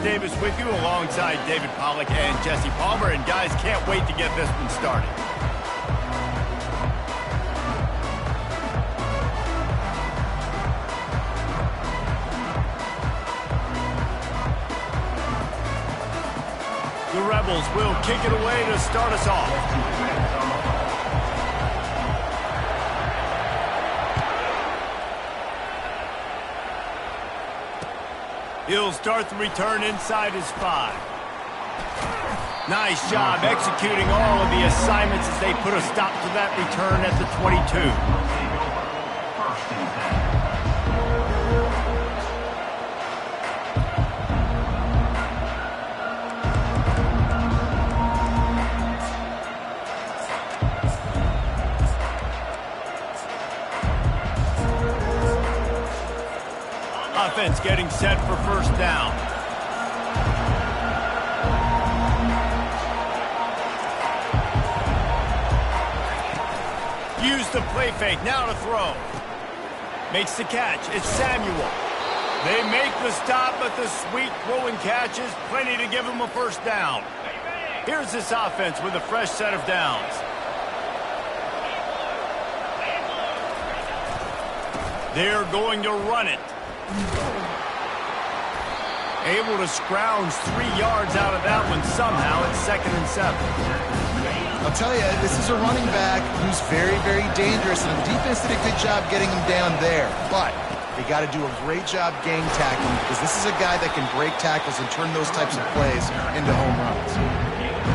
Davis with you alongside David Pollack and Jesse Palmer. And guys, can't wait to get this one started. The Rebels will kick it away to start us off. He'll start the return inside his 5. Nice job executing all of the assignments as they put a stop to that return at the 22. Offense getting set for first down. Use the play fake, now to throw. Makes the catch, it's Samuel. They make the stop, but the sweet throwing catch is plenty to give them a first down. Here's this offense with a fresh set of downs. They're going to run it. Able to scrounge 3 yards out of that one somehow. It's 2nd and 7. I'll tell you, this is a running back who's very, very dangerous, and the defense did a good job getting him down there. But they got to do a great job gang tackling, because this is a guy that can break tackles and turn those types of plays into home runs.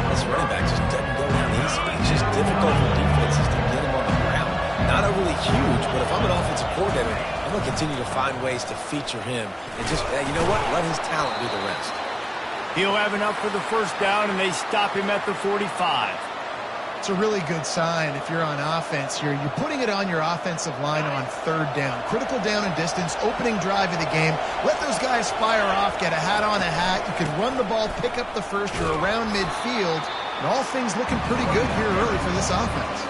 This running back just doesn't go down easy. It's just difficult for defenses to get him on the ground. Not overly huge, but if I'm an offensive coordinator, I'm going to continue to find ways to feature him and just, you know what, let his talent do the rest. He'll have enough for the first down, and they stop him at the 45. It's a really good sign if you're on offense here. You're putting it on your offensive line on 3rd down. Critical down and distance, opening drive of the game. Let those guys fire off, get a hat on a hat. You can run the ball, pick up the first. You're around midfield. And all things looking pretty good here early for this offense.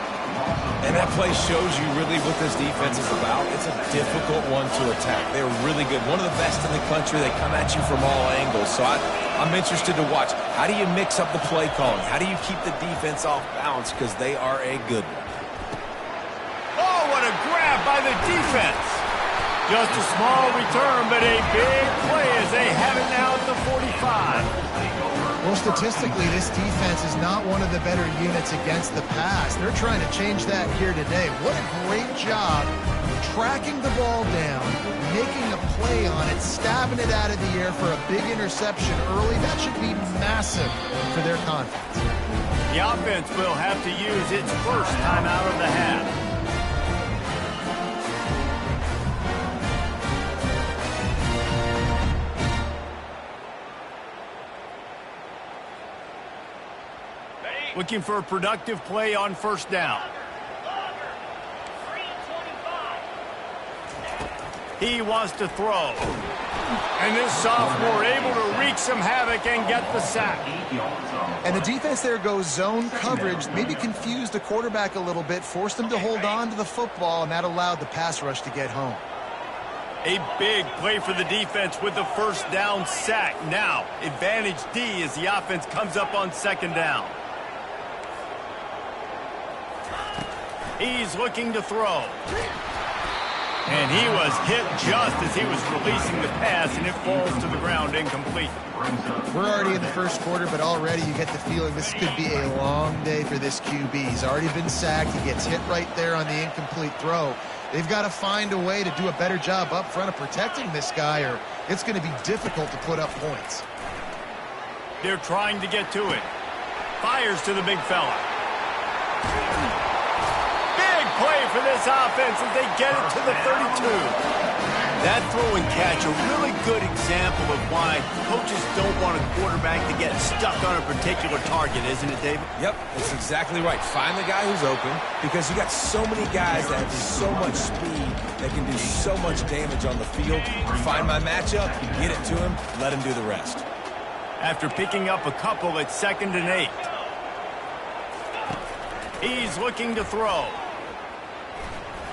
And that play shows you really what this defense is about. It's a difficult one to attack. They're really good. One of the best in the country. They come at you from all angles. So I'm interested to watch. How do you mix up the play calling? How do you keep the defense off balance? Because they are a good one. Oh, what a grab by the defense. Just a small return, but a big play as they have it now at the 45. Well, statistically, this defense is not one of the better units against the pass. They're trying to change that here today. What a great job tracking the ball down, making a play on it, stabbing it out of the air for a big interception early. That should be massive for their confidence. The offense will have to use its first time out of the half. Looking for a productive play on first down. He wants to throw. And this sophomore able to wreak some havoc and get the sack. And the defense there goes zone coverage, maybe confused the quarterback a little bit, forced him to hold on to the football, and that allowed the pass rush to get home. A big play for the defense with the first down sack. Now, advantage D as the offense comes up on 2nd down. He's looking to throw. And he was hit just as he was releasing the pass, and it falls to the ground incomplete. We're already in the first quarter, but already you get the feeling this could be a long day for this QB. He's already been sacked. He gets hit right there on the incomplete throw. They've got to find a way to do a better job up front of protecting this guy, or it's going to be difficult to put up points. They're trying to get to it. Fires to the big fella. Play for this offense as they get it to the 32. That throw and catch, a really good example of why coaches don't want a quarterback to get stuck on a particular target, isn't it, David? Yep, that's exactly right. Find the guy who's open, because you got so many guys that have so much speed that can do so much damage on the field. Find my matchup, get it to him, let him do the rest. After picking up a couple at 2nd and 8. He's looking to throw.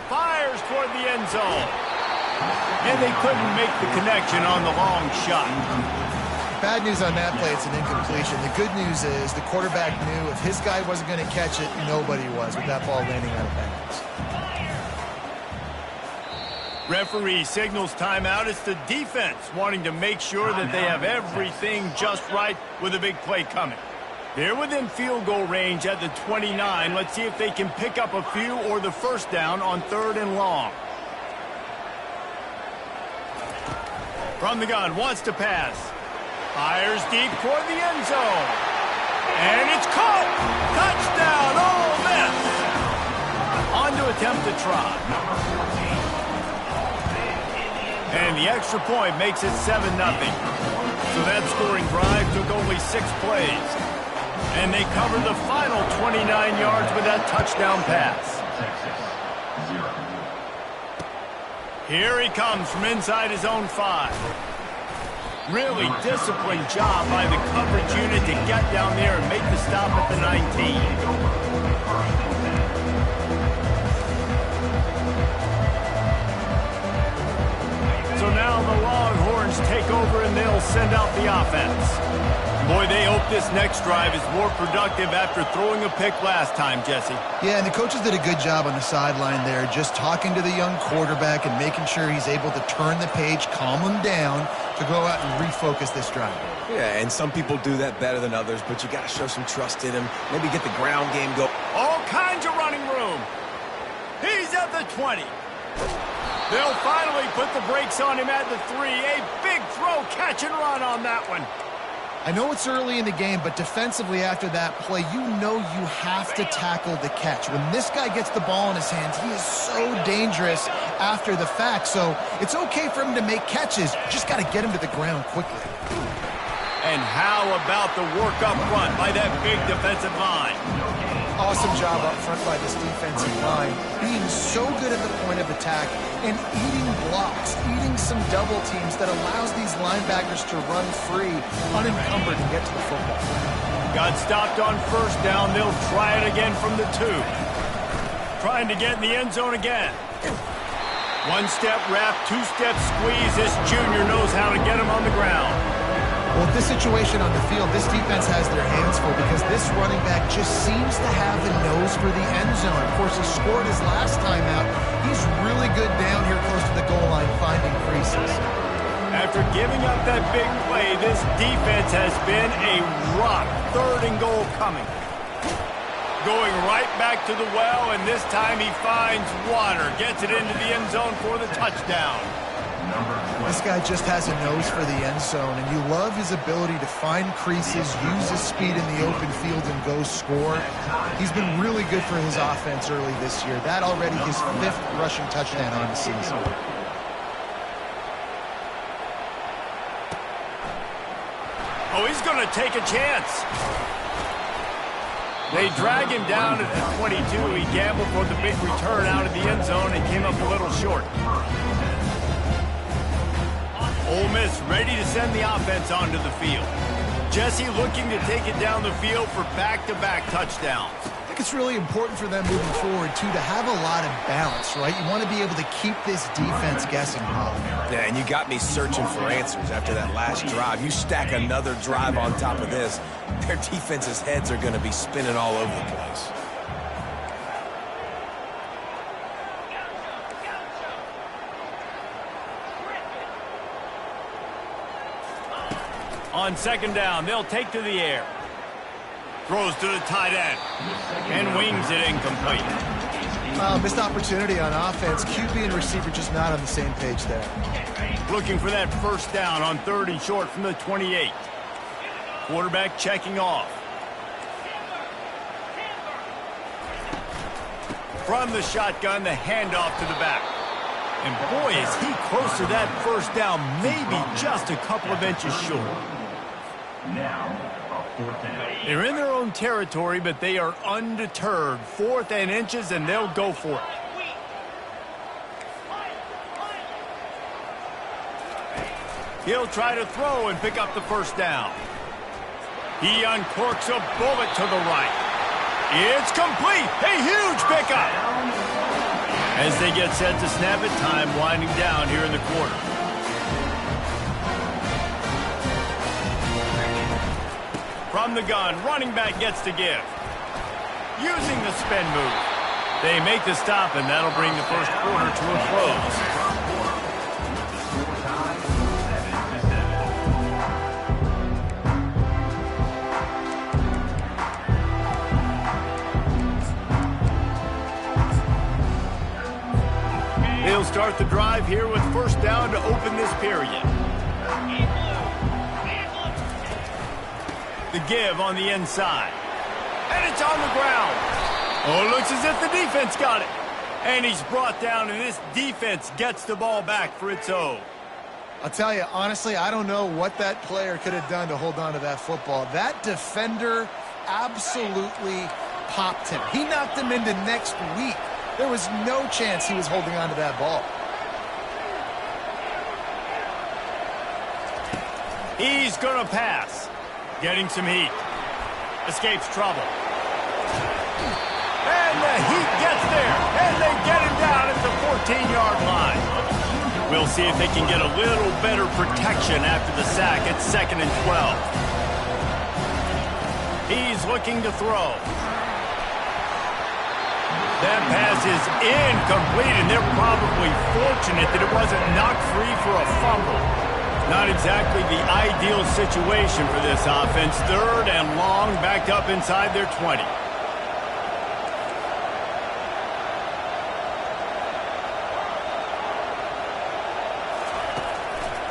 Fires toward the end zone. And they couldn't make the connection on the long shot. bad news on that play, it's an incompletion. The good news is the quarterback knew if his guy wasn't going to catch it, nobody was with that ball landing out of bounds. Referee signals timeout. It's the defense wanting to make sure that they have everything just right with a big play coming. They're within field goal range at the 29. Let's see if they can pick up a few or the first down on 3rd and long. From the gun, wants to pass. Fires deep toward the end zone. And it's caught! Touchdown, Ole Miss! On to attempt to try. And the extra point makes it 7-0. So that scoring drive took only 6 plays. And they cover the final 29 yards with that touchdown pass. Here he comes from inside his own 5. Really disciplined job by the coverage unit to get down there and make the stop at the 19. So now the Longhorns take over and they'll send out the offense. Boy, they hope this next drive is more productive after throwing a pick last time, Jesse. Yeah, and the coaches did a good job on the sideline there, just talking to the young quarterback and making sure he's able to turn the page, calm him down to go out and refocus this drive. Yeah, and some people do that better than others, but you got to show some trust in him. Maybe get the ground game go. All kinds of running room. He's at the 20. They'll finally put the brakes on him at the 3. A big throw, catch and run on that one. I know it's early in the game, but defensively after that play, you know you have to tackle the catch. When this guy gets the ball in his hands, he is so dangerous after the fact. So it's okay for him to make catches. You just got to get him to the ground quickly. And how about the work up front by that big defensive line? Awesome job up front by this defensive line, being so good at the point of attack and eating blocks, eating some double teams that allows these linebackers to run free, unencumbered, and get to the football. Got stopped on 1st down. They'll try it again from the 2. Trying to get in the end zone again. 1-step wrap, 2-step squeeze. This junior knows how to get him on the ground. Well, with this situation on the field, this defense has their hands full because this running back just seems to have the nose for the end zone. Of course, he scored his last time out. He's really good down here close to the goal line, finding creases. After giving up that big play, this defense has been a rock. 3rd and goal coming. Going right back to the well, and this time he finds water. Gets it into the end zone for the touchdown. This guy just has a nose for the end zone, and you love his ability to find creases, use his speed in the open field, and go score. He's been really good for his offense early this year. That already his 5th rushing touchdown on the season. Oh, he's going to take a chance. They drag him down at the 22. He gambled for the big return out of the end zone and came up a little short. Ole Miss ready to send the offense onto the field. Jesse looking to take it down the field for back-to-back touchdowns. I think it's really important for them moving forward, too, to have a lot of balance, right? You want to be able to keep this defense guessing, Holly. Yeah, and you got me searching for answers after that last drive. You stack another drive on top of this, their defense's heads are going to be spinning all over the place. On 2nd down, they'll take to the air. Throws to the tight end. And wings it incomplete. Missed opportunity on offense. QB and receiver just not on the same page there. Looking for that 1st down on 3rd and short from the 28. Quarterback checking off. From the shotgun, the handoff to the back. And boy, is he close to that 1st down, maybe just a couple of inches short. They're in their own territory, but they are undeterred. 4th and inches, and they'll go for it. He'll try to throw and pick up the 1st down. He uncorks a bullet to the right. It's complete. A huge pickup. As they get set to snap it, time winding down here in the quarter. From the gun, running back gets to give. Using the spin move. They make the stop, and that'll bring the first quarter to a close. They'll start the drive here with first down to open this period. The give on the inside. And it's on the ground. Oh, it looks as if the defense got it. And he's brought down, and this defense gets the ball back for its own. I'll tell you, honestly, I don't know what that player could have done to hold on to that football. That defender absolutely popped him. He knocked him into next week. There was no chance he was holding on to that ball. He's going to pass. Getting some heat. Escapes trouble. And the heat gets there. And they get him down at the 14-yard line. We'll see if they can get a little better protection after the sack at 2nd and 12. He's looking to throw. That pass is incomplete, and they're probably fortunate that it wasn't knocked free for a fumble. Not exactly the ideal situation for this offense. 3rd and long, backed up inside their 20.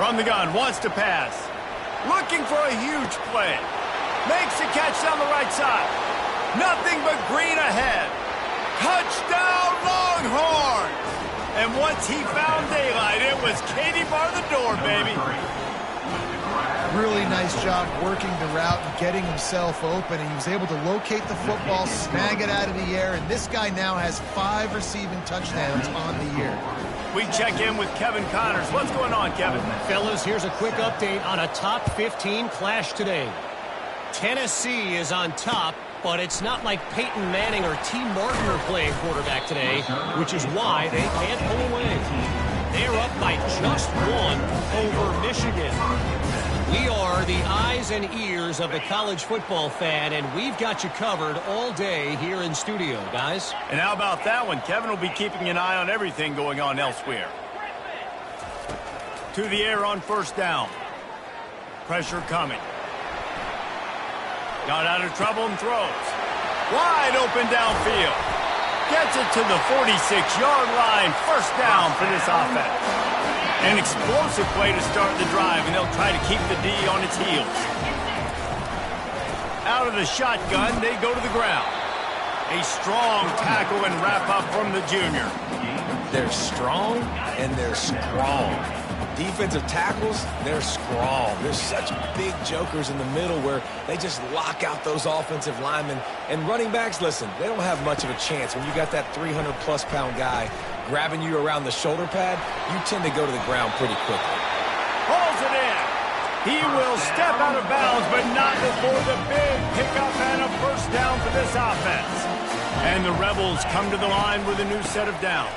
From the gun, wants to pass. Looking for a huge play. Makes a catch down the right side. Nothing but green ahead. Touchdown, Longhorns! And once he found daylight, it was Katie bar the door, baby. Really nice job working the route and getting himself open. And he was able to locate the football, snag it out of the air, and this guy now has 5 receiving touchdowns on the year. We check in with Kevin Connors. What's going on, Kevin? Fellas, here's a quick update on a top 15 clash today. Tennessee is on top, but it's not like Peyton Manning or T. Martin are playing quarterback today, which is why they can't pull away. They're up by just 1 over Michigan. We are the eyes and ears of the college football fan, and we've got you covered all day here in studio, guys. And how about that one? Kevin will be keeping an eye on everything going on elsewhere. To the air on first down. Pressure coming. Got out of trouble and throws. Wide open downfield. Gets it to the 46-yard line. First down for this offense. An explosive play to start the drive, and they'll try to keep the D on its heels. Out of the shotgun, they go to the ground. A strong tackle and wrap-up from the junior. They're strong, and they're strong. Defensive tackles, they're strong. There's such big jokers in the middle where they just lock out those offensive linemen. And running backs, listen, they don't have much of a chance. When you got that 300-plus pound guy grabbing you around the shoulder pad, you tend to go to the ground pretty quickly. Pulls it in. He will step out of bounds, but not before the big pickup and a first down for this offense. And the Rebels come to the line with a new set of downs.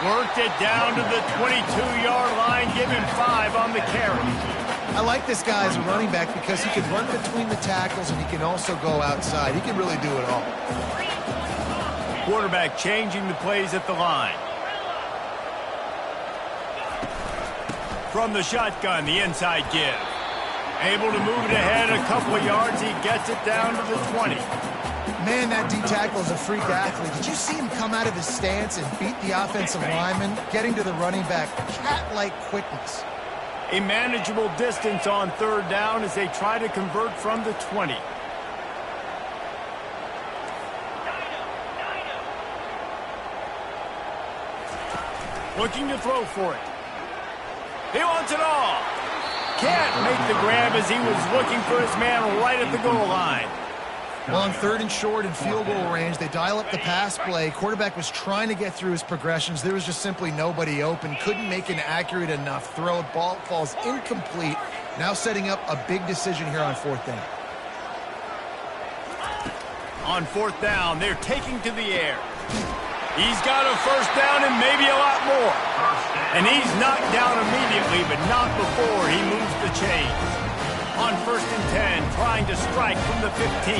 Worked it down to the 22-yard line, give him 5 on the carry. I like this guy as a running back because he can run between the tackles and he can also go outside. He can really do it all. Quarterback changing the plays at the line. From the shotgun, the inside give. Able to move it ahead a couple of yards. He gets it down to the 20. Man, that D-tackle is a freak athlete. Did you see him come out of his stance and beat the offensive lineman, getting to the running back? Cat-like quickness. A manageable distance on third down as they try to convert from the 20. Looking to throw for it. He wants it all. Can't make the grab as he was looking for his man right at the goal line. Well, on 3rd and short and field goal range, they dial up the pass play. Quarterback was trying to get through his progressions. There was just simply nobody open. Couldn't make an accurate enough throw. Ball falls incomplete. Now setting up a big decision here on 4th down. On 4th down, they're taking to the air. He's got a first down and maybe a lot more. And he's knocked down immediately, but not before he moves the chains. on 1st and 10, trying to strike from the 15.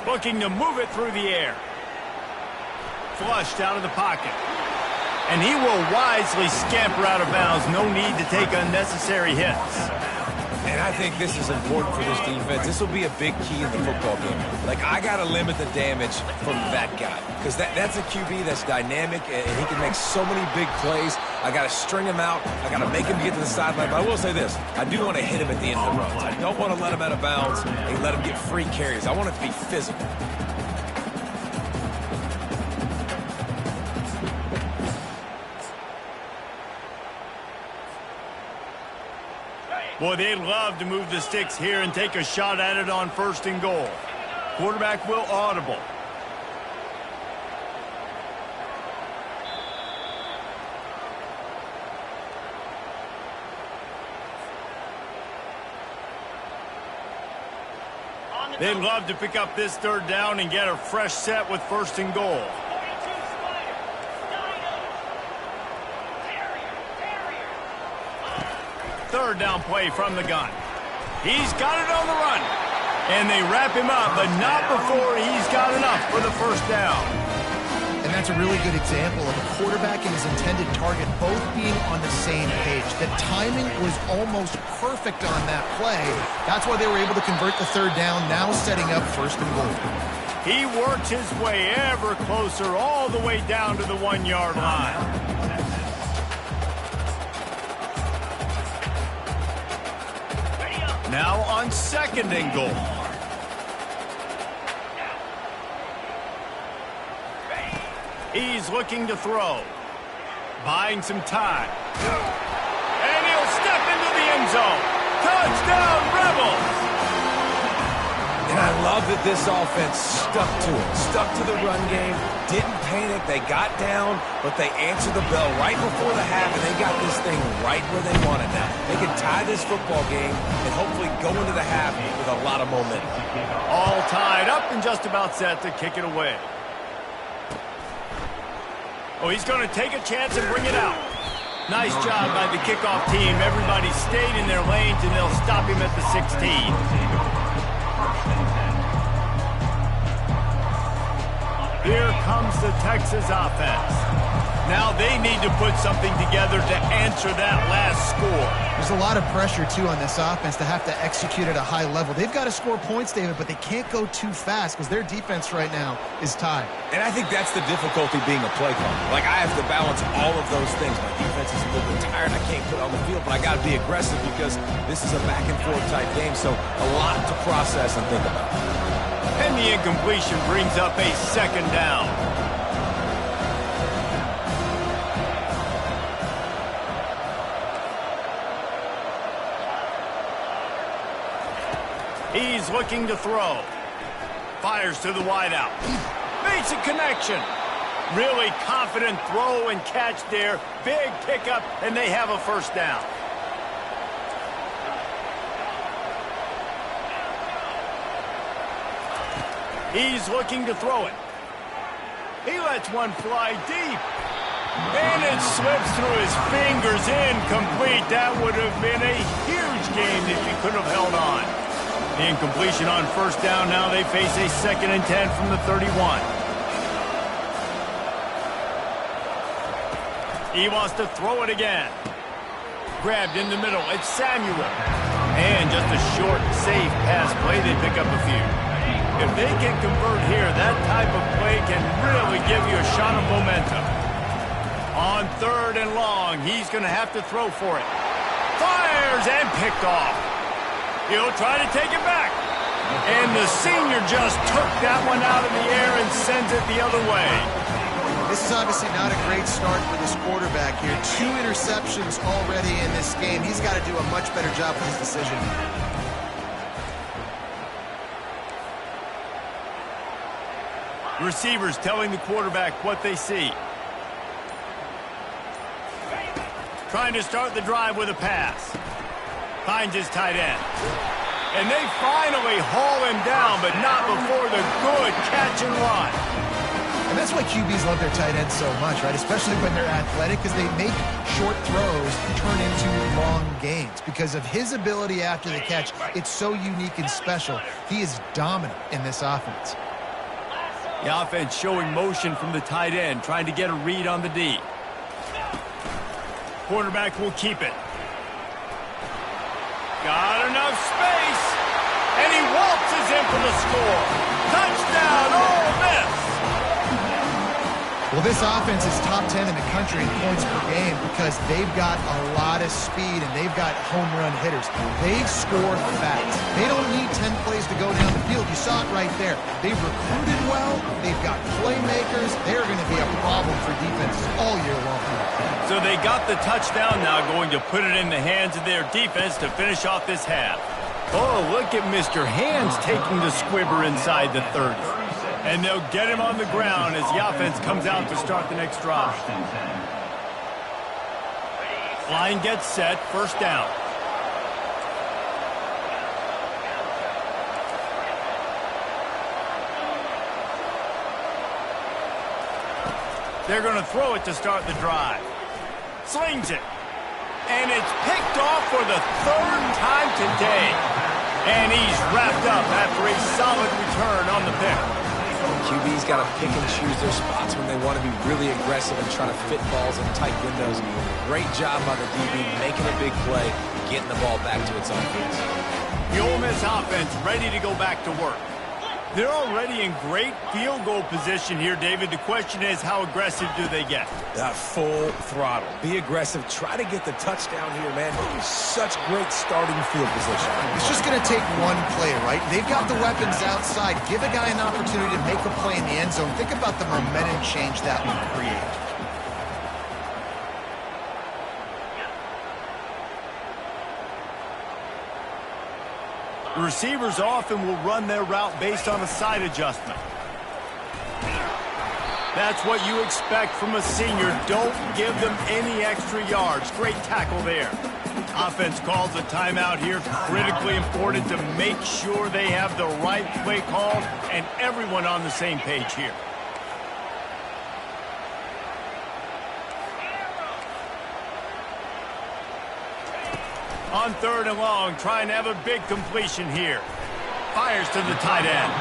Looking to move it through the air. Flushed out of the pocket. And he will wisely scamper out of bounds. No need to take unnecessary hits. And I think this is important for this defense. This will be a big key in the football game. Like, I got to limit the damage from that guy. Because that's a QB that's dynamic, and he can make so many big plays. I got to string him out. I got to make him get to the sideline. But I will say this. I do want to hit him at the end of the runs. I don't want to let him out of bounds and let him get free carries. I want it to be physical. Boy, they'd love to move the sticks here and take a shot at it on 1st and goal. Quarterback will audible. They'd love to pick up this 3rd down and get a fresh set with 1st and goal. Third down play from the gun. He's got it on the run. And they wrap him up, but not before he's got enough for the 1st down. And that's a really good example of a quarterback and his intended target both being on the same page. The timing was almost perfect on that play. That's why they were able to convert the 3rd down, now setting up 1st and goal. He works his way ever closer all the way down to the 1-yard line. Now on 2nd and goal. He's looking to throw. Buying some time. And he'll step into the end zone. Touchdown, Rebels! And I love that this offense stuck to it. Stuck to the run game. Didn't panic. They got down, but they answered the bell right before the half, and they got this thing right where they want it now. They can tie this football game and hopefully go into the half with a lot of momentum. All tied up and just about set to kick it away. Oh, he's going to take a chance and bring it out. Nice job by the kickoff team. Everybody stayed in their lanes, and they'll stop him at the 16. Here comes the Texas offense. Now they need to put something together to answer that last score. There's a lot of pressure, too, on this offense to have to execute at a high level. They've got to score points, David, but they can't go too fast because their defense right now is tied. And I think that's the difficulty being a play caller. Like, I have to balance all of those things. My defense is a little bit tired. I can't put it on the field, but I got to be aggressive because this is a back-and-forth type game, so a lot to process and think about. And the incompletion brings up a 2nd down. He's looking to throw. Fires to the wideout. Makes a connection. Really confident throw and catch there. Big pickup, and they have a 1st down. He's looking to throw it. He lets one fly deep. And it slips through his fingers, incomplete. That would have been a huge game if he could have held on. The incompletion on 1st down. Now they face a 2nd and 10 from the 31. He wants to throw it again. Grabbed in the middle. It's Samuel. And just a short, safe pass play. They pick up a few. If they can convert here, that type of play can really give you a shot of momentum. On 3rd and long, he's going to have to throw for it. Fires and picked off. He'll try to take it back. And the senior just took that one out of the air and sends it the other way. This is obviously not a great start for this quarterback here. 2 interceptions already in this game. He's got to do a much better job with his decision. Receivers telling the quarterback what they see. Trying to start the drive with a pass. Finds his tight end. And they finally haul him down, but not before the good catch and run. And that's why QBs love their tight ends so much, right? Especially when they're athletic, because they make short throws turn into long gains. Because of his ability after the catch, it's so unique and special. He is dominant in this offense. The offense showing motion from the tight end, trying to get a read on the D. Quarterback will keep it. Got enough space. And he waltzes in for the score. Touchdown, Ole Miss. Well, this offense is top 10 in the country in points per game because they've got a lot of speed and they've got home run hitters. They score fast. They don't need 10 plays to go down the field. You saw it right there. They've recruited well. They've got playmakers. They're going to be a problem for defenses all year long. So they got the touchdown, now going to put it in the hands of their defense to finish off this half. Oh, look at Mr. Hands taking the squibber inside the 30. And they'll get him on the ground as the offense comes out to start the next drive. Line gets set, first down. They're going to throw it to start the drive. Slings it. And it's picked off for the third time today. And he's wrapped up after a solid return on the pick. QB's got to pick and choose their spots when they want to be really aggressive and try to fit balls in tight windows. Great job by the DB making a big play, getting the ball back to its offense. The Ole Miss offense ready to go back to work. They're already in great field goal position here, David. The question is, how aggressive do they get? Full throttle. Be aggressive. Try to get the touchdown here, man. Such great starting field position. It's just going to take one play, right? They've got the weapons outside. Give a guy an opportunity to make a play in the end zone. Think about the momentum change that would create. The receivers often will run their route based on a side adjustment. That's what you expect from a senior. Don't give them any extra yards. Great tackle there. Offense calls a timeout here. Critically important to make sure they have the right play call and everyone on the same page here. On third and long, trying to have a big completion here. Fires to the tight end.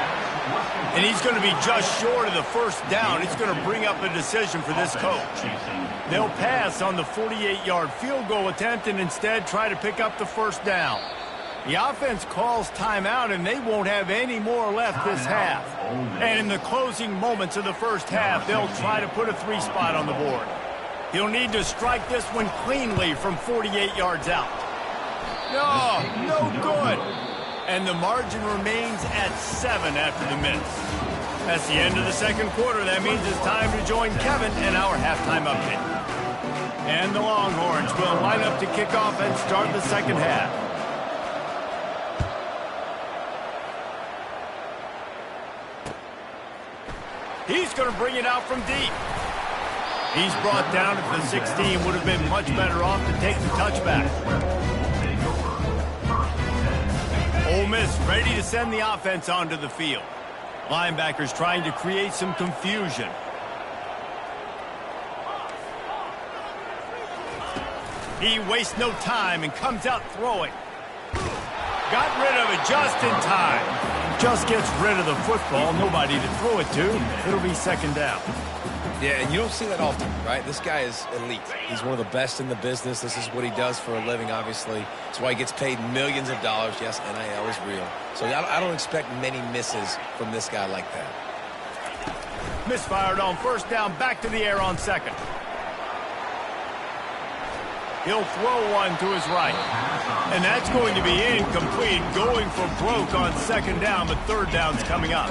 And he's going to be just short of the first down. It's going to bring up a decision for this coach. They'll pass on the 48-yard field goal attempt and instead try to pick up the first down. The offense calls timeout, and they won't have any more left this half. And in the closing moments of the first half, they'll try to put a 3-spot on the board. He'll need to strike this one cleanly from 48 yards out. No good. And the margin remains at 7 after the miss. That's the end of the second quarter. That means it's time to join Kevin in our halftime update. And the Longhorns will line up to kick off and start the second half. He's going to bring it out from deep. He's brought down at the 16. Would have been much better off to take the touchback. Ole Miss ready to send the offense onto the field. Linebackers trying to create some confusion. He wastes no time and comes out throwing. Got rid of it just in time. Just gets rid of the football. Nobody to throw it to. It'll be second down. Yeah, and you don't see that often, right? This guy is elite. He's one of the best in the business. This is what he does for a living, obviously. That's why he gets paid millions of dollars. Yes, NIL is real. So I don't expect many misses from this guy like that. Misfired on first down, back to the air on second. He'll throw one to his right. And that's going to be incomplete, going for broke on second down, but third down's coming up.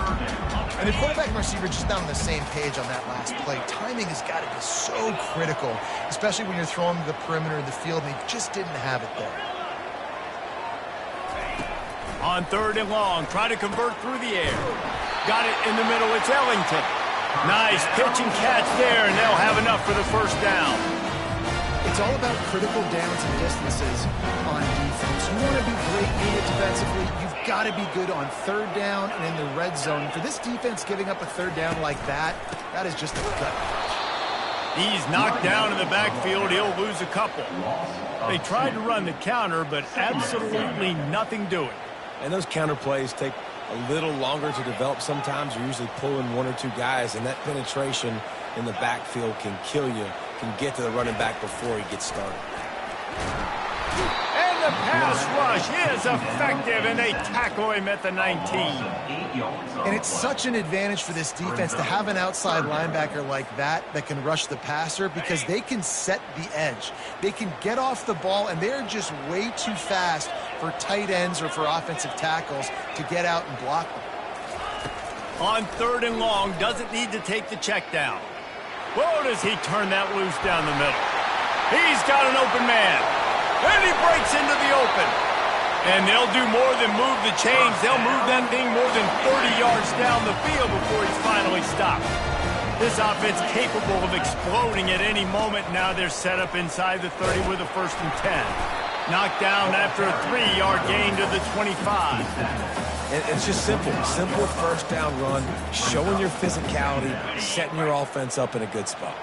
And the quarterback and receiver just not on the same page on that last play. Timing has got to be so critical, especially when you're throwing to the perimeter of the field, and they just didn't have it there. On third and long, try to convert through the air. Got it in the middle, it's Ellington. Nice pitch and catch there, and they'll have enough for the first down. It's all about critical downs and distances on defense. You want to be great unit defensively, you've got to be good on third down and in the red zone. For this defense giving up a third down like that, that is just a gut punch. He's knocked down in the backfield. He'll lose a couple. They tried to run the counter, but absolutely nothing doing. And those counter plays take a little longer to develop sometimes. You're usually pulling one or two guys, and that penetration in the backfield can kill you, can get to the running back before he gets started. And the pass rush is effective, and they tackle him at the 19. And it's such an advantage for this defense to have an outside linebacker like that can rush the passer, because they can set the edge. They can get off the ball, and they're just way too fast for tight ends or for offensive tackles to get out and block them. On third and long, doesn't need to take the check down. Whoa, does he turn that loose down the middle. He's got an open man. And he breaks into the open. And they'll do more than move the chains. They'll move that thing more than 30 yards down the field before he's finally stopped. This offense capable of exploding at any moment. Now they're set up inside the 30 with a 1st and 10. Knocked down after a 3-yard gain to the 25. And it's just simple. Simple first down run, showing your physicality, setting your offense up in a good spot.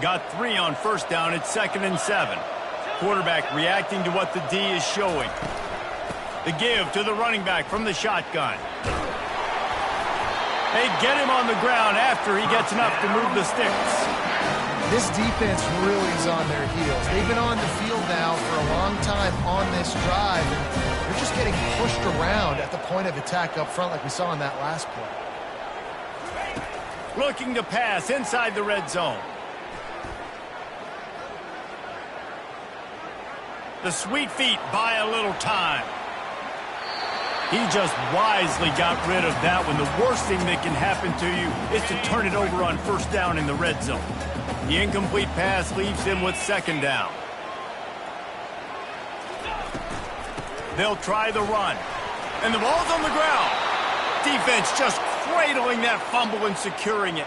Got 3 on first down. It's 2nd and 7. Quarterback reacting to what the D is showing. The give to the running back from the shotgun. They get him on the ground after he gets enough to move the sticks. This defense really is on their heels. They've been on the field now for a long time on this drive, and they're just getting pushed around at the point of attack up front like we saw in that last play. Looking to pass inside the red zone. The sweet feet buy a little time. He just wisely got rid of that one. The worst thing that can happen to you is to turn it over on first down in the red zone. The incomplete pass leaves him with 2nd down. They'll try the run. And the ball's on the ground. Defense just cradling that fumble and securing it.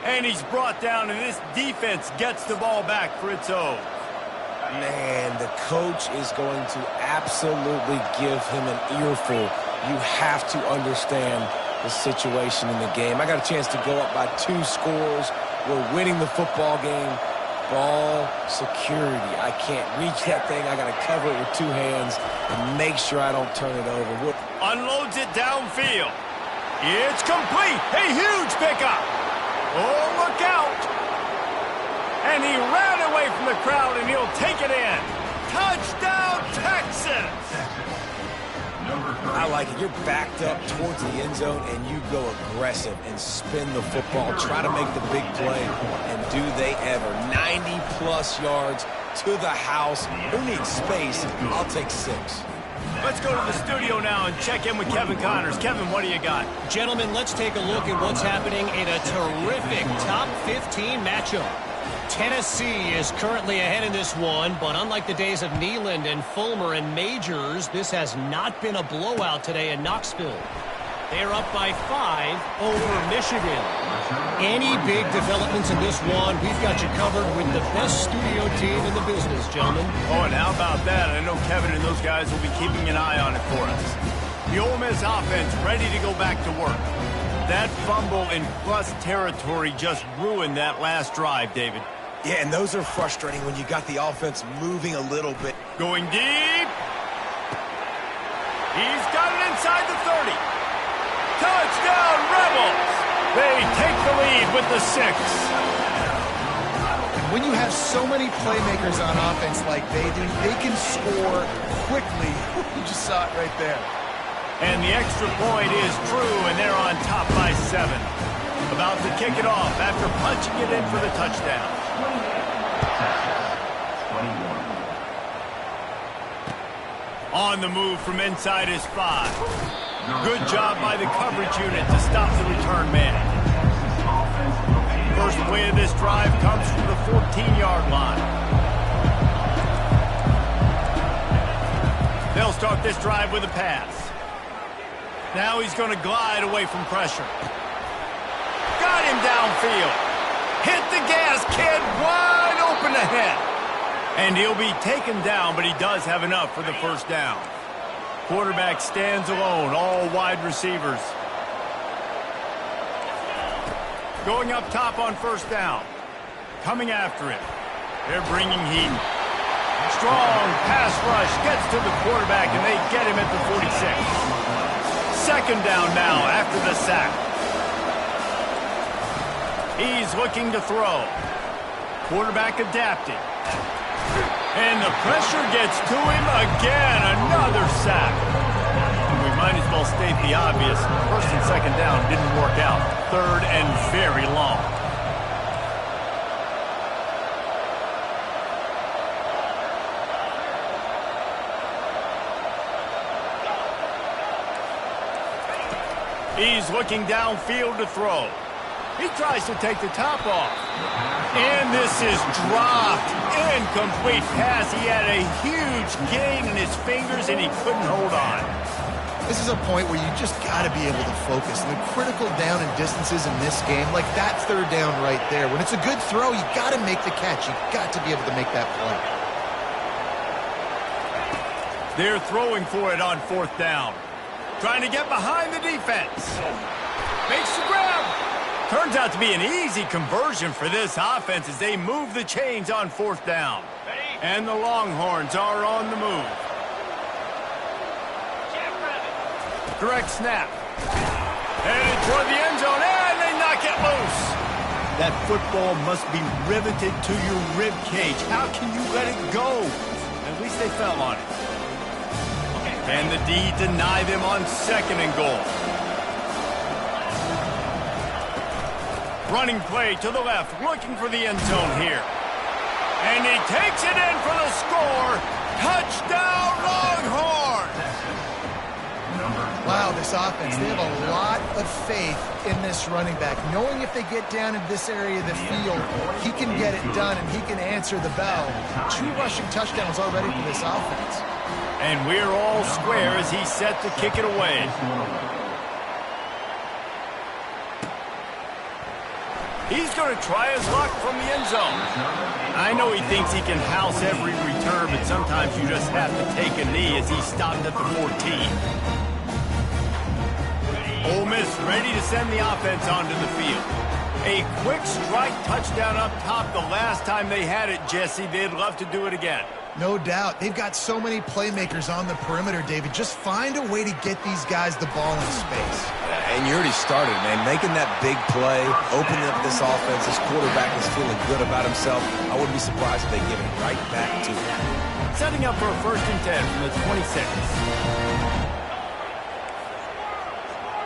And he's brought down, and this defense gets the ball back for its own. Man, the coach is going to absolutely give him an earful. You have to understand the situation in the game. I got a chance to go up by 2 scores. We're winning the football game. Ball security. I can't reach that thing. I got to cover it with 2 hands and make sure I don't turn it over. Unloads it downfield. It's complete. A huge pickup. Oh, look out. And he ran away from the crowd, and he'll take it in. Touchdown, Texas! I like it. You're backed up towards the end zone, and you go aggressive and spin the football. Try to make the big play, and do they ever. 90-plus yards to the house. Who needs space? I'll take 6. Let's go to the studio now and check in with Kevin Connors. Kevin, what do you got? Gentlemen, let's take a look at what's happening in a terrific top 15 matchup. Tennessee is currently ahead in this one, but unlike the days of Neyland and Fulmer and Majors, this has not been a blowout today in Knoxville. They're up by 5 over Michigan. Any big developments in this one, we've got you covered with the best studio team in the business, gentlemen. Oh, and how about that? I know Kevin and those guys will be keeping an eye on it for us. The Ole Miss offense ready to go back to work. That fumble in plus territory just ruined that last drive, David. Yeah, and those are frustrating when you got the offense moving a little bit. Going deep. He's got it inside the 30. Touchdown, Rebels! They take the lead with the 6. When you have so many playmakers on offense like they do, they can score quickly. You just saw it right there. And the extra point is true, and they're on top by 7. About to kick it off after punching it in for the touchdown. On the move from inside his 5. Good job by the coverage unit to stop the return man. First play of this drive comes from the 14-yard line. They'll start this drive with a pass. Now he's going to glide away from pressure. Got him downfield. Hit the gas, kid. Wide open ahead. And he'll be taken down, but he does have enough for the first down. Quarterback stands alone, all wide receivers. Going up top on first down. Coming after him. They're bringing heat. Strong pass rush gets to the quarterback, and they get him at the 46. Second down now after the sack. He's looking to throw. Quarterback adapting. And the pressure gets to him again. Another sack. We might as well state the obvious. First and second down didn't work out. Third and very long. He's looking downfield to throw. He tries to take the top off. And this is dropped. Incomplete pass. He had a huge gain in his fingers, and he couldn't hold on. This is a point where you just got to be able to focus. The critical down and distances in this game, like that third down right there. When it's a good throw, you got to make the catch. You got to be able to make that play. They're throwing for it on fourth down. Trying to get behind the defense. Makes the grab. Turns out to be an easy conversion for this offense as they move the chains on fourth down. And the Longhorns are on the move. Direct snap. Headed toward the end zone, and they knock it loose. That football must be riveted to your rib cage. How can you let it go? At least they fell on it. And the D deny them on second and goal. Running play to the left, looking for the end zone here. And he takes it in for the score. Touchdown, Longhorns! Wow, this offense, they have a lot of faith in this running back. Knowing if they get down in this area of the field, he can get it done and he can answer the bell. 2 rushing touchdowns already for this offense. And we're all square as he's set to kick it away. He's going to try his luck from the end zone. I know he thinks he can house every return, but sometimes you just have to take a knee as he stopped at the 14. Ole Miss ready to send the offense onto the field. A quick strike touchdown up top the last time they had it, Jesse. They'd love to do it again. No doubt. They've got so many playmakers on the perimeter, David. Just find a way to get these guys the ball in space. And you already started, man. Making that big play, opening up this offense. This quarterback is feeling good about himself. I wouldn't be surprised if they give it right back to him. Setting up for a 1st and 10 from the 26.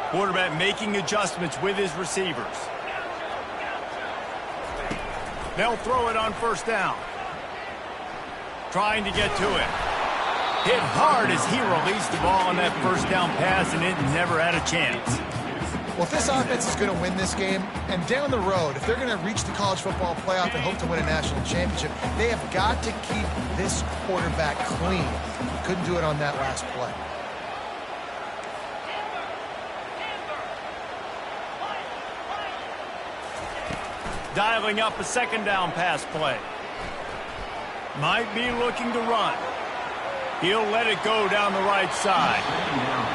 Quarterback making adjustments with his receivers. They'll throw it on first down. Trying to get to it. Hit hard as he released the ball on that first down pass, and it never had a chance. Well, if this offense is going to win this game, and down the road, if they're going to reach the college football playoff and hope to win a national championship, they have got to keep this quarterback clean. Couldn't do it on that last play. Dialing up a second down pass play. Might be looking to run. He'll let it go down the right side.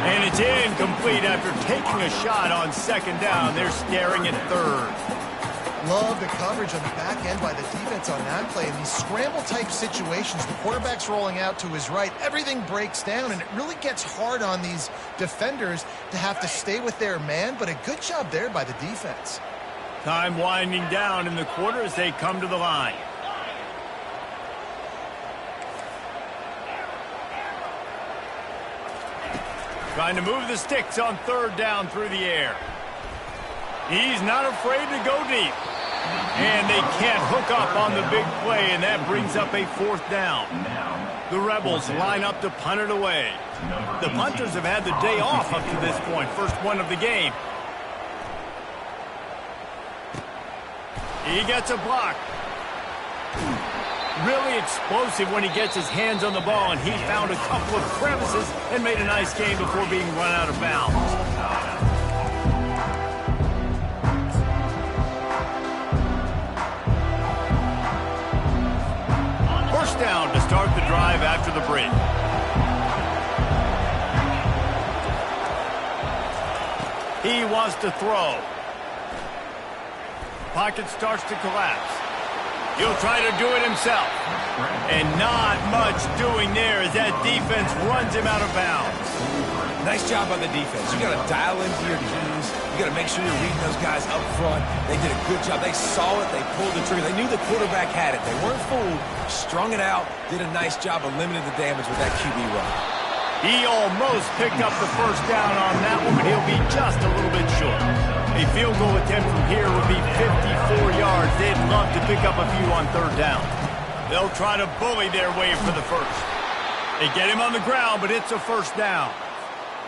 And it's incomplete after taking a shot on second down. They're staring at third. Love the coverage on the back end by the defense on that play. In these scramble-type situations, the quarterback's rolling out to his right. Everything breaks down, and it really gets hard on these defenders to have to stay with their man, but a good job there by the defense. Time winding down in the quarter as they come to the line. Trying to move the sticks on third down through the air. He's not afraid to go deep. And they can't hook up on the big play, and that brings up a fourth down. The Rebels line up to punt it away. The punters have had the day off up to this point. First one of the game. He gets a block. Really explosive when he gets his hands on the ball, and he found a couple of crevices and made a nice game before being run out of bounds. first down to start the drive after the break. He wants to throw. Pocket starts to collapse. He'll try to do it himself. And not much doing there as that defense runs him out of bounds. Nice job by the defense. You got to dial into your keys. You got to make sure you're reading those guys up front. They did a good job. They saw it. They pulled the trigger. They knew the quarterback had it. They weren't fooled. Strung it out. Did a nice job of limiting the damage with that QB run. He almost picked up the first down on that one, but he'll be just a little bit short. A field goal attempt from here would be 54 yards. They'd love to pick up a few on third down. They'll try to bully their way for the first. They get him on the ground, but it's a first down.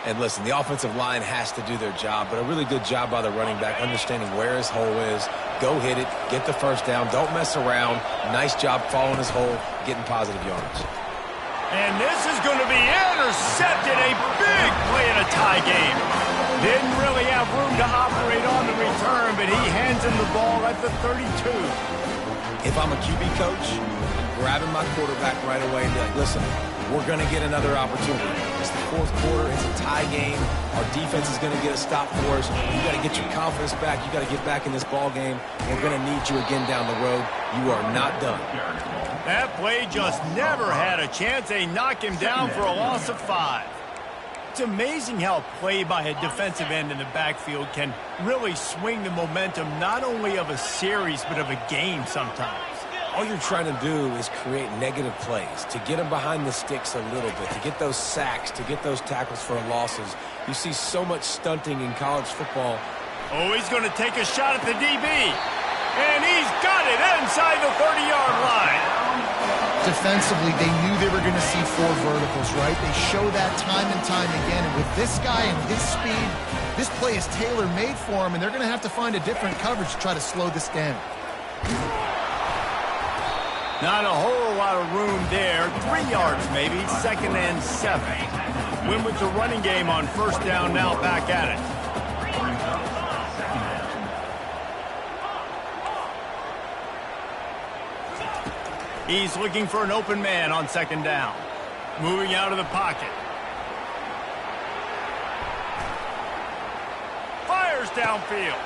And listen, the offensive line has to do their job, but a really good job by the running back, understanding where his hole is. Go hit it, get the first down, don't mess around. Nice job following his hole, getting positive yards. And this is going to be intercepted. A big play in a tie game. Didn't really have room to operate on the return, but he hands him the ball at the 32. If I'm a QB coach, I'm grabbing my quarterback right away and be like, listen, we're going to get another opportunity. It's the fourth quarter. It's a tie game. Our defense is going to get a stop for us. You got to get your confidence back. You got to get back in this ball game. We're going to need you again down the road. You are not done. That play just never had a chance. They knock him down for a loss of 5. It's amazing how play by a defensive end in the backfield can really swing the momentum not only of a series but of a game sometimes. All you're trying to do is create negative plays, to get them behind the sticks a little bit, to get those sacks, to get those tackles for losses. You see so much stunting in college football. Oh, he's going to take a shot at the DB. And he's got it inside the 30-yard line. Defensively, they knew they were going to see 4 verticals, right? They show that time and time again. And with this guy and his speed, this play is tailor-made for him, and they're going to have to find a different coverage to try to slow this down. Not a whole lot of room there. 3 yards maybe, 2nd and 7. Win with the running game on first down, now back at it. He's looking for an open man on 2nd down. Moving out of the pocket. Fires downfield.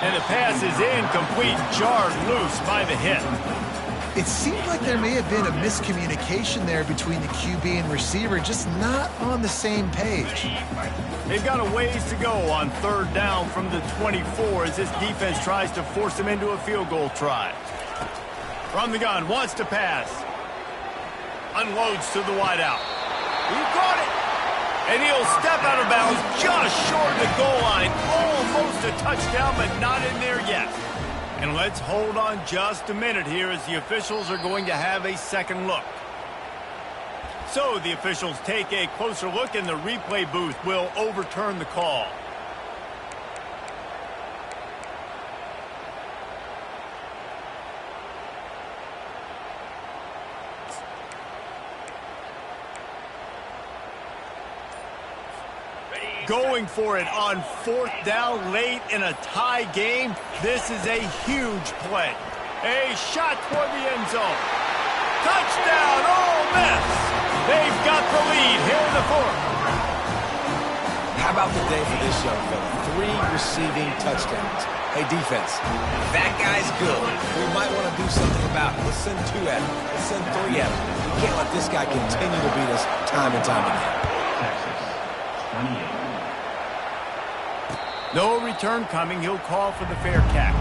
And the pass is incomplete, jarred loose by the hit. It seemed like there may have been a miscommunication there between the QB and receiver, just not on the same page. They've got a ways to go on 3rd down from the 24 as this defense tries to force them into a field goal try. From the gun, wants to pass. Unloads to the wideout. He caught it. And he'll step out of bounds just short of the goal line. Almost a touchdown, but not in there yet. And let's hold on just a minute here as the officials are going to have a second look. So the officials take a closer look and the replay booth will overturn the call. Going for it on 4th down late in a tie game. This is a huge play. A shot toward the end zone. Touchdown, Ole Miss. They've got the lead here in the 4th. How about the day for this young fella? 3 receiving touchdowns. Hey, defense, that guy's good. We might want to do something about it. Let's send 2 at him. Let's send 3 at him. We can't let this guy continue to beat us time and time again. Texas, 28. No return coming. He'll call for the fair catch.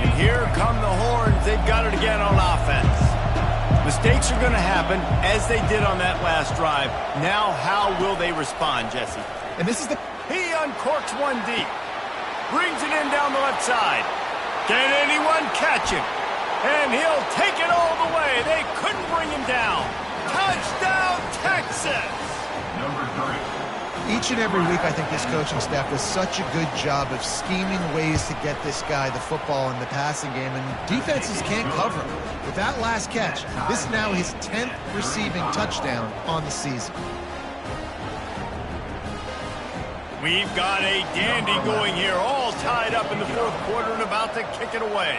And here come the horns. They've got it again on offense. Mistakes are going to happen, as they did on that last drive. Now, how will they respond, Jesse? And this is the... He uncorks one deep. Brings it in down the left side. Can anyone catch him? And he'll take it all the way. They couldn't bring him down. Touchdown, Texas! Number 3. Each and every week, I think this coaching staff does such a good job of scheming ways to get this guy the football in the passing game, and defenses can't cover him. With that last catch, this is now his 10th receiving touchdown on the season. We've got a dandy going here, all tied up in the fourth quarter and about to kick it away.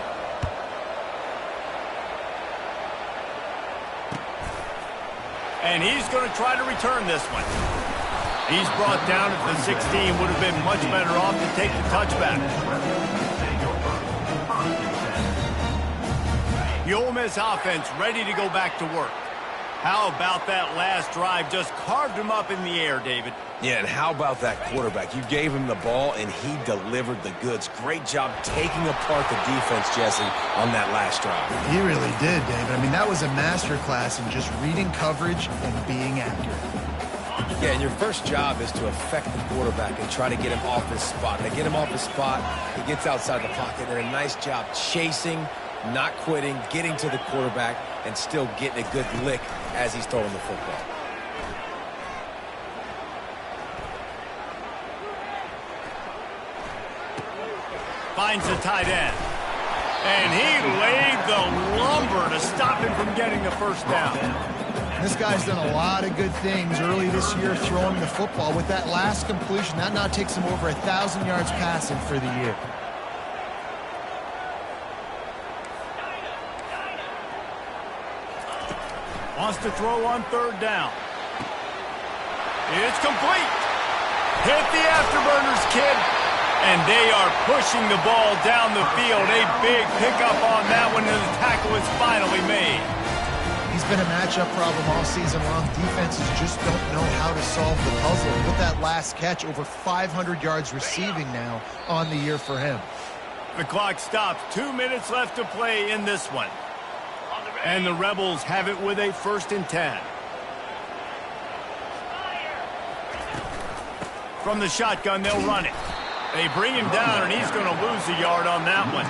And he's going to try to return this one. He's brought down at the 16. Would have been much better off to take the touchback. The Ole Miss offense ready to go back to work. How about that last drive? Just carved him up in the air, David. Yeah, and how about that quarterback? You gave him the ball, and he delivered the goods. Great job taking apart the defense, Jesse, on that last drive. He really did, David. I mean, that was a masterclass in just reading coverage and being accurate. Yeah, and your first job is to affect the quarterback and try to get him off his spot. They get him off his spot, he gets outside the pocket, and a nice job chasing, not quitting, getting to the quarterback, and still getting a good lick as he's throwing the football. Finds the tight end. And he laid the lumber to stop him from getting the first down. This guy's done a lot of good things early this year throwing the football. With that last completion, that now takes him over 1,000 yards passing for the year. Wants to throw on third down. It's complete. Hit the afterburners, kid. And they are pushing the ball down the field. A big pickup on that one, and the tackle is finally made. He's been a matchup problem all season long. Defenses just don't know how to solve the puzzle. With that last catch, over 500 yards receiving now on the year for him. The clock stops. 2 minutes left to play in this one. And the Rebels have it with a 1st and 10. From the shotgun, they'll run it. They bring him down, and he's going to lose a yard on that one.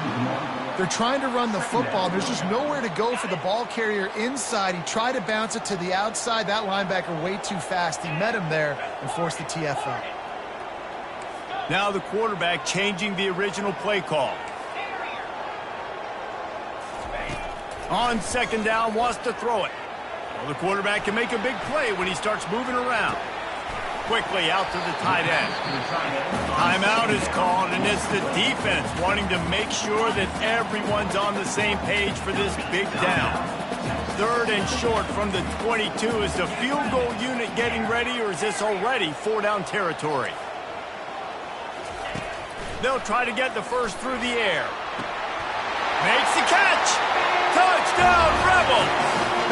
They're trying to run the football. There's just nowhere to go for the ball carrier inside. He tried to bounce it to the outside. That linebacker way too fast. He met him there and forced the TFL. Now the quarterback changing the original play call. On 2nd down, wants to throw it. Well, the quarterback can make a big play when he starts moving around. Quickly out to the tight end. Timeout is called, and it's the defense wanting to make sure that everyone's on the same page for this big down. 3rd and short from the 22. Is the field goal unit getting ready, or is this already 4-down territory? They'll try to get the first through the air. Makes the catch. Touchdown, Rebels.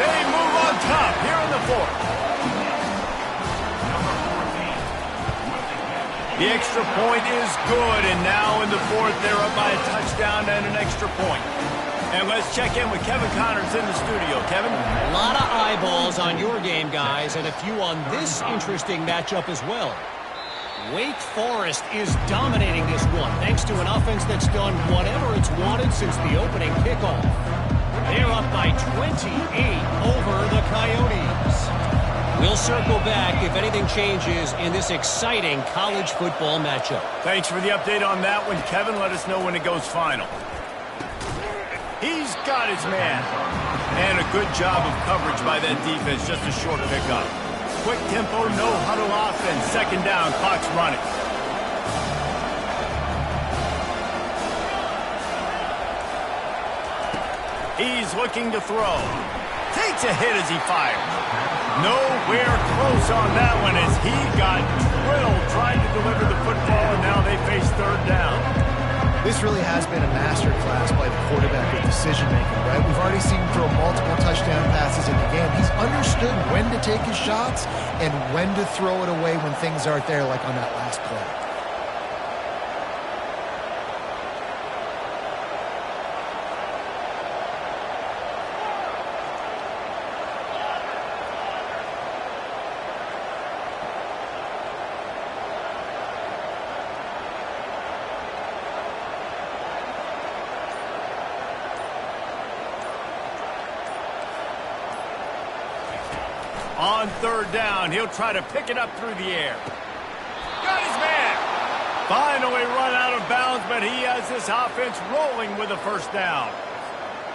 They move on top here in the 4th. The extra point is good, and now in the 4th, they're up by a touchdown and an extra point. And let's check in with Kevin Connors in the studio. Kevin? A lot of eyeballs on your game, guys, and a few on this interesting matchup as well. Wake Forest is dominating this one, thanks to an offense that's done whatever it's wanted since the opening kickoff. They're up by 28 over the Coyotes. We'll circle back if anything changes in this exciting college football matchup. Thanks for the update on that one, Kevin. Let us know when it goes final. He's got his man. And a good job of coverage by that defense. Just a short pickup. Quick tempo, no huddle offense. 2nd down, clock's running. He's looking to throw. Takes a hit as he fires. Nowhere close on that one as he got drilled trying to deliver the football, and now they face 3rd down. This really has been a masterclass by the quarterback with decision-making, right? We've already seen him throw multiple touchdown passes in the game. He's understood when to take his shots and when to throw it away when things aren't there, like on that last play. On 3rd down, he'll try to pick it up through the air. Got his man. Finally run out of bounds, but he has this offense rolling with a 1st down.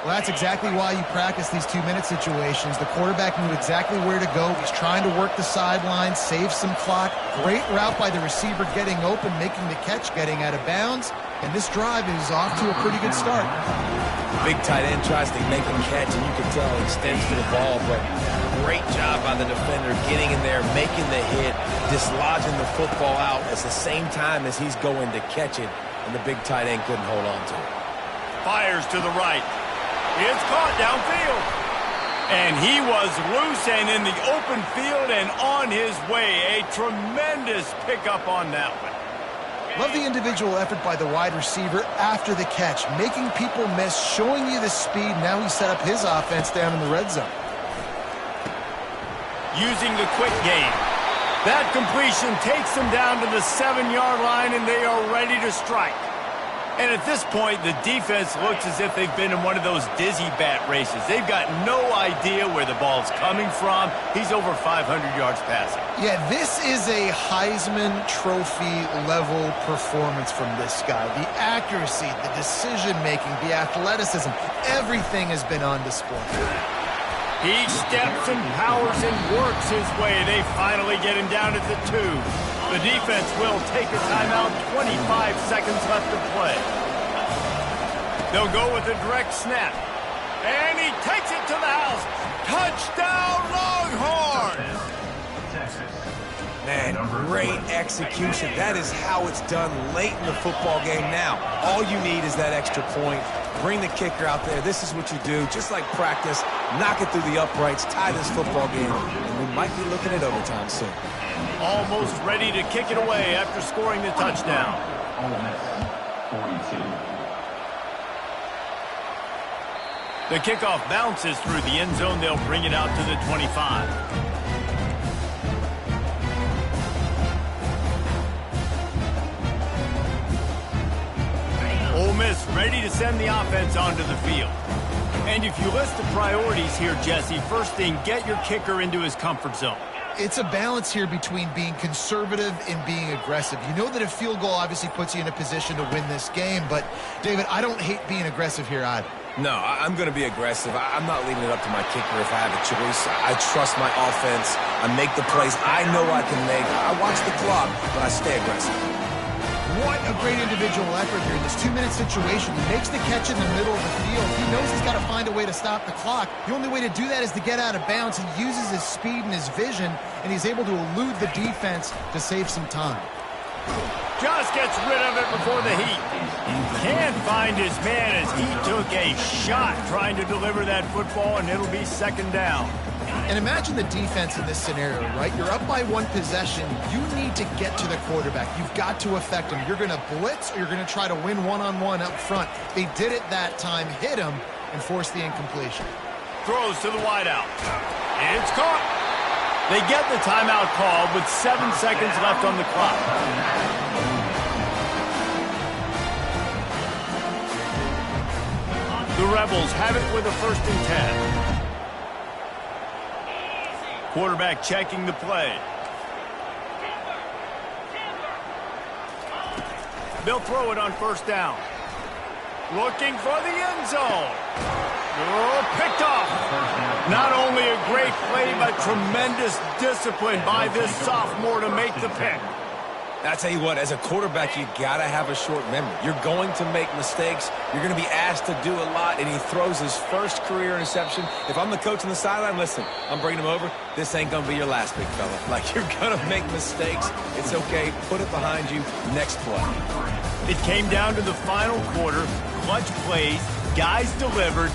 Well, that's exactly why you practice these 2-minute situations. The quarterback knew exactly where to go. He's trying to work the sideline, save some clock. Great route by the receiver getting open, making the catch, getting out of bounds. And this drive is off to a pretty good start. Big tight end tries to make a catch, and you can tell he extends to the ball, but great job by the defender getting in there, making the hit, dislodging the football out at the same time as he's going to catch it, and the big tight end couldn't hold on to it. Fires to the right. It's caught downfield. And he was loose and in the open field and on his way. A tremendous pickup on that one. Love the individual effort by the wide receiver after the catch, making people miss, showing you the speed. Now he set up his offense down in the red zone. Using the quick game. That completion takes them down to the 7-yard line, and they are ready to strike. And at this point, the defense looks as if they've been in one of those dizzy bat races. They've got no idea where the ball's coming from. He's over 500 yards passing. Yeah, this is a Heisman Trophy level performance from this guy. The accuracy, the decision-making, the athleticism, everything has been on display. He steps and powers and works his way. They finally get him down at the 2. The defense will take a timeout, 25 seconds left to play. They'll go with a direct snap. And he takes it to the house. Touchdown, Longhorns! Man, great execution. That is how it's done late in the football game now. All you need is that extra point. Bring the kicker out there. This is what you do. Just like practice, knock it through the uprights, tie this football game, and we might be looking at overtime soon. Almost ready to kick it away after scoring the touchdown. Ole Miss, 42. The kickoff bounces through the end zone. They'll bring it out to the 25. Ole Miss ready to send the offense onto the field. And if you list the priorities here, Jesse, first thing, get your kicker into his comfort zone. It's a balance here between being conservative and being aggressive. You know that a field goal obviously puts you in a position to win this game, but, David, I don't hate being aggressive here either. No, I'm going to be aggressive. I'm not leaving it up to my kicker if I have a choice. I trust my offense. I make the plays I know I can make. I watch the clock, but I stay aggressive. What a great individual effort here in this 2-minute situation. He makes the catch in the middle of the field. He knows he's got to find a way to stop the clock. The only way to do that is to get out of bounds. He uses his speed and his vision, and he's able to elude the defense to save some time. Just gets rid of it before the heat. Can't find his man as he took a shot trying to deliver that football, and it'll be second down. And imagine the defense in this scenario, right? You're up by 1 possession. You need to get to the quarterback. You've got to affect him. You're going to blitz or you're going to try to win one-on-one up front. They did it that time, hit him, and forced the incompletion. Throws to the wideout. It's caught. They get the timeout called with 7 seconds left on the clock. The Rebels have it with a 1st and 10. Quarterback checking the play. They'll throw it on 1st down. Looking for the end zone. Oh, picked off. Not only a great play, but tremendous discipline by this sophomore to make the pick. I tell you what, as a quarterback, you got to have a short memory. You're going to make mistakes. You're going to be asked to do a lot, and he throws his first career interception. If I'm the coach on the sideline, listen, I'm bringing him over. This ain't going to be your last, big fella. Like, you're going to make mistakes. It's okay. Put it behind you. Next play. It came down to the final quarter. Clutch plays. Guys delivered.